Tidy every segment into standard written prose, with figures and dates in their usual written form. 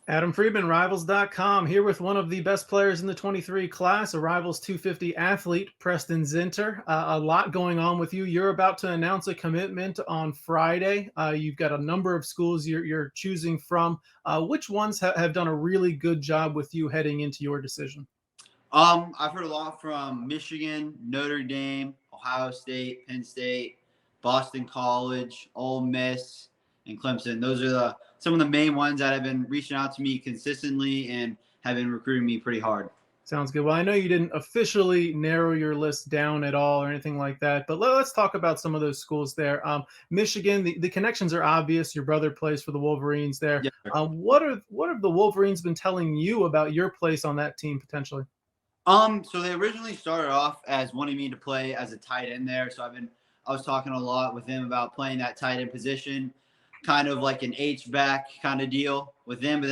Adam Friedman, Rivals.com, here with one of the best players in the 23 class, a Rivals 250 athlete, Preston Zinter. A lot going on with you. You're about to announce a commitment on Friday. You've got a number of schools you're choosing from. Which ones have done a really good job with you heading into your decision? I've heard a lot from Michigan, Notre Dame, Ohio State, Penn State, Boston College, Ole Miss, and Clemson. Those are some of the main ones that have been reaching out to me consistently and have been recruiting me pretty hard. Sounds good. Well, I know you didn't officially narrow your list down at all or anything like that, but let's talk about some of those schools there. Michigan, the connections are obvious. Your brother plays for the Wolverines there. Yes, sir. What have the Wolverines been telling you about your place on that team potentially? So they originally started off as wanting me to play as a tight end there. So I was talking a lot with them about playing that tight end position, kind of like an H back kind of deal with them. But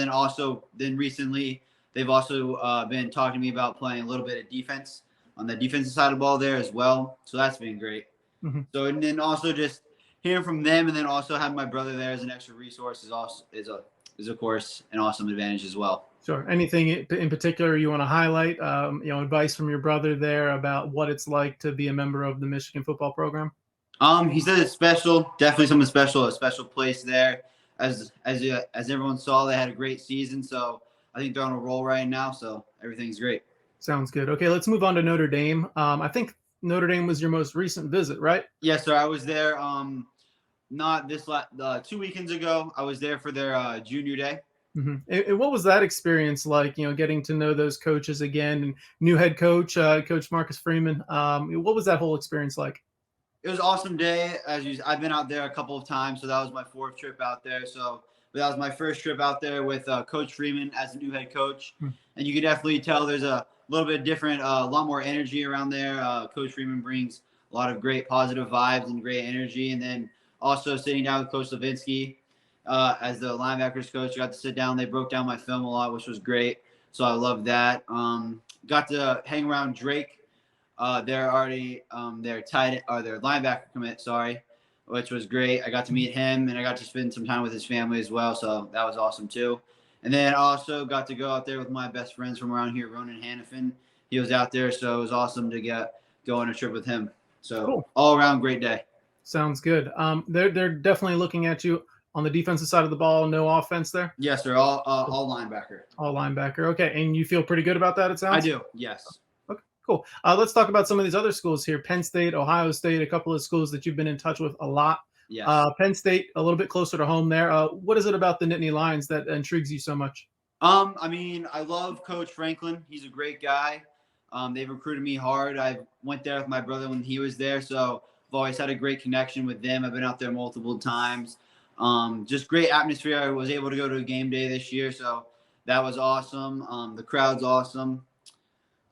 then recently they've also been talking to me about playing a little bit of defense on the defensive side of the ball there as well. So that's been great. Mhm. So and then also just hearing from them, and then also having my brother there as an extra resource is of course an awesome advantage as well. Sure. Anything in particular you want to highlight? Advice from your brother there about what it's like to be a member of the Michigan football program. He said it's special, definitely something special, a special place there. As everyone saw, they had a great season, so I think they're on a roll right now. So everything's great. Sounds good. Okay, let's move on to Notre Dame. I think Notre Dame was your most recent visit, right? Yes, sir. I was there. Not this 2 weekends ago. I was there for their junior day. And what was that experience like? Getting to know those coaches again, and new head coach, Coach Marcus Freeman. What was that whole experience like? It was an awesome day. I've been out there a couple of times, so that was my fourth trip out there. So that was my first trip out there with Coach Freeman as the new head coach, and you could definitely tell there's a little bit different, a lot more energy around there. Coach Freeman brings a lot of great positive vibes and great energy, and then also sitting down with Coach Levinsky as the linebackers coach, I got to sit down. They broke down my film a lot, which was great. So I love that. Got to hang around Drake. They're already their their linebacker commit, which was great. I got to meet him and I got to spend some time with his family as well, so that was awesome too. And then I also got to go out there with my best friends from around here, Ronan Hannafin. He was out there, so it was awesome to go on a trip with him. So Cool. all around great day. Sounds good. They're definitely looking at you on the defensive side of the ball. No offense there. Yes, sir. All linebacker. All linebacker. Okay, and you feel pretty good about that? It I sounds. do. Yes. Okay, cool. Let's talk about some of these other schools here. Penn State, Ohio State, a couple of schools that you've been in touch with a lot. Yes. Penn State, a little bit closer to home there. What is it about the Nittany Lions that intrigues you so much? I mean, I love Coach Franklin. He's a great guy. They've recruited me hard. I went there with my brother when he was there, so I've always had a great connection with them. I've been out there multiple times. Just great atmosphere. I was able to go to a game day this year, so that was awesome. The crowd's awesome.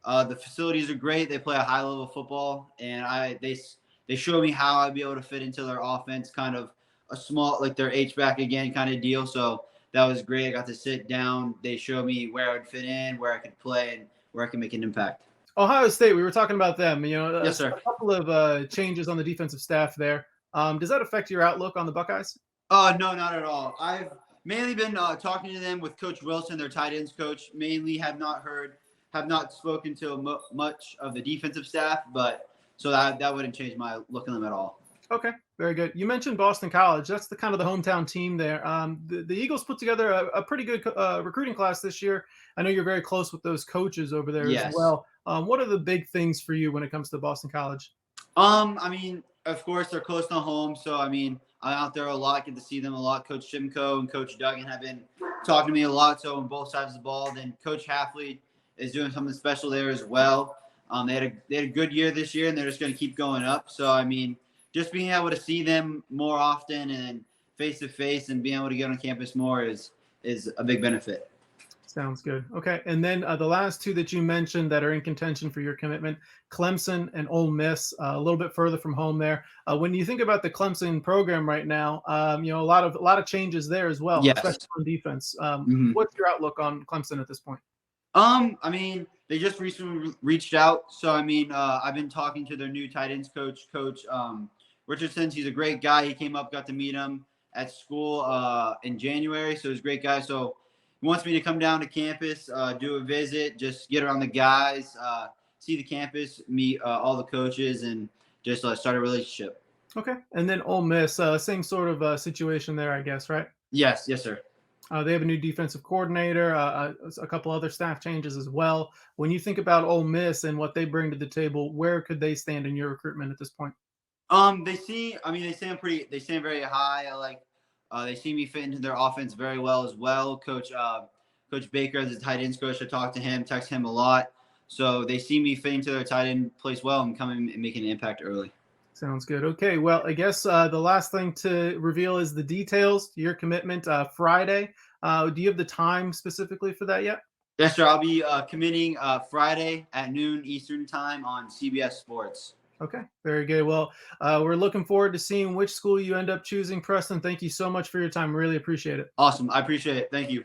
The facilities are great. They play a high level of football, and they show me how I'd be able to fit into their offense, kind of a small, like their H back again kind of deal. So that was great. I got to sit down. They showed me where I would fit in, where I could play, and where I could make an impact. Ohio State, we were talking about them. Yes, sir. A couple of changes on the defensive staff there. Does that affect your outlook on the Buckeyes? No, not at all. I've mainly been talking to them with Coach Wilson, their tight ends coach. Mainly have not spoken to much of the defensive staff, but so that wouldn't change my look at them at all. Okay, very good. You mentioned Boston College. That's the kind of the hometown team there. The Eagles put together a pretty good recruiting class this year. I know you're very close with those coaches over there Yes. as well. What are the big things for you when it comes to Boston College? I mean, of course, they're close to home, so I mean, I'm out there a lot, get to see them a lot. Coach Shimko and Coach Duggan have been talking to me a lot, so on both sides of the ball. Then Coach Halfley is doing something special there as well. They had a good year this year, and they're just going to keep going up. So I mean, just being able to see them more often and face to face, and being able to get on campus more is a big benefit. Sounds good. Okay. And then the last two that you mentioned that are in contention for your commitment, Clemson and Ole Miss, a little bit further from home there. When you think about the Clemson program right now, a lot of changes there as well, Yes. especially on defense. Mhm. What's your outlook on Clemson at this point? I mean, they just recently reached out. So, I mean, I've been talking to their new tight ends coach, Coach Richardson. He's a great guy. He came up, got to meet him at school in January. So he's a great guy. So he wants me to come down to campus, do a visit, just get around the guys, see the campus, meet all the coaches, and just start a relationship. Okay. And then Ole Miss, same sort of situation there, I guess, right? Yes, yes, sir. They have a new defensive coordinator, a couple other staff changes as well. When you think about Ole Miss and what they bring to the table, where could they stand in your recruitment at this point? They stand very high. They see me fit into their offense very well as well. Coach Baker, the tight ends coach, I talk to him, text him a lot. So they see me fit into their tight end place well and coming and making an impact early. Sounds good. Okay. Well, I guess the last thing to reveal is the details, your commitment Friday. Do you have the time specifically for that yet? Yes, sir. I'll be committing Friday at noon Eastern time on CBS Sports. Okay. Very good. Well, we're looking forward to seeing which school you end up choosing, Preston. Thank you so much for your time. Really appreciate it. Awesome. I appreciate it. Thank you.